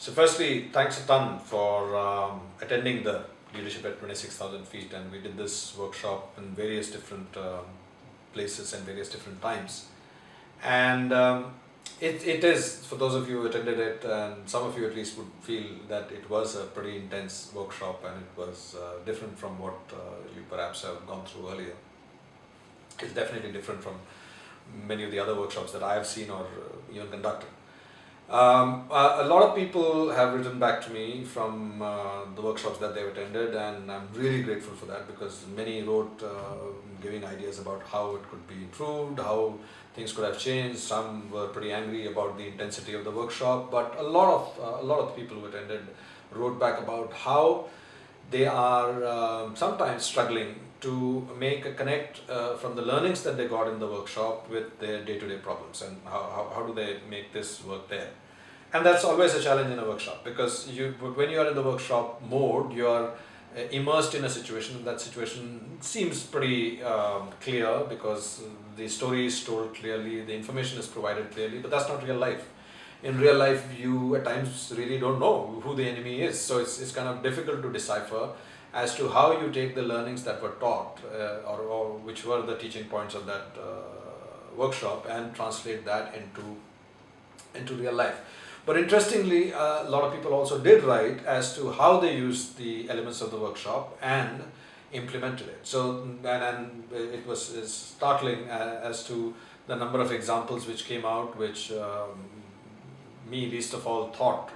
So firstly, thanks a ton for attending the Leadership at 26,000 feet, and we did this workshop in various different places and various different times. And it is, for those of you who attended it, and some of you at least would feel that it was a pretty intense workshop and it was different from what you perhaps have gone through earlier. It's definitely different from many of the other workshops that I have seen or even conducted. A lot of people have written back to me from the workshops that they've attended, and I'm really grateful for that, because many wrote giving ideas about how it could be improved, how things could have changed. Some were pretty angry about the intensity of the workshop, but a lot of people who attended wrote back about how they are sometimes struggling to make a connect from the learnings that they got in the workshop with their day-to-day problems, and how do they make this work there. And that's always a challenge in a workshop, because when you are in the workshop mode, you are immersed in a situation. That situation seems pretty clear, because the story is told clearly, the information is provided clearly, but that's not real life. In real life, you at times really don't know who the enemy is, so it's kind of difficult to decipher as to how you take the learnings that were taught or which were the teaching points of that workshop, and translate that into real life. But interestingly, a lot of people also did write as to how they used the elements of the workshop and implemented it. So, and it was startling as to the number of examples which came out, which me least of all thought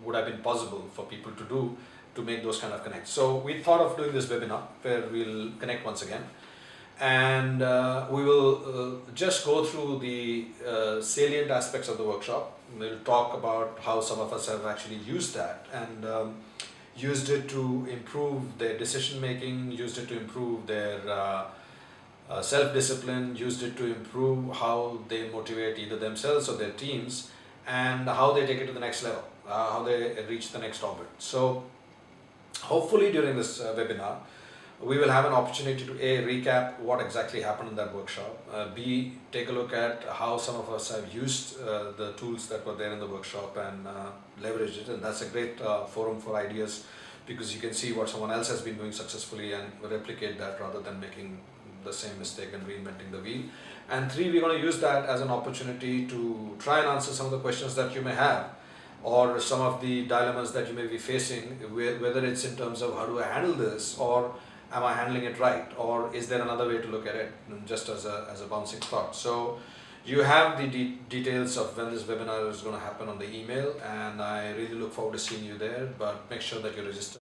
would have been possible for people to do, to make those kind of connects. So we thought of doing this webinar where we'll connect once again, and we will just go through the salient aspects of the workshop. We'll talk about how some of us have actually used that and used it to improve their decision making, used it to improve their self-discipline, used it to improve how they motivate either themselves or their teams, and how they take it to the next level, how they reach the next orbit. So hopefully during this webinar, we will have an opportunity to A, recap what exactly happened in that workshop, B, take a look at how some of us have used the tools that were there in the workshop and leveraged it. And that's a great forum for ideas, because you can see what someone else has been doing successfully and replicate that rather than making the same mistake and reinventing the wheel. And 3, we're going to use that as an opportunity to try and answer some of the questions that you may have, or some of the dilemmas that you may be facing, whether it's in terms of how do I handle this, or am I handling it right, or is there another way to look at it, just as a bouncing thought. So you have the details of when this webinar is going to happen on the email, and I really look forward to seeing you there, but make sure that you register.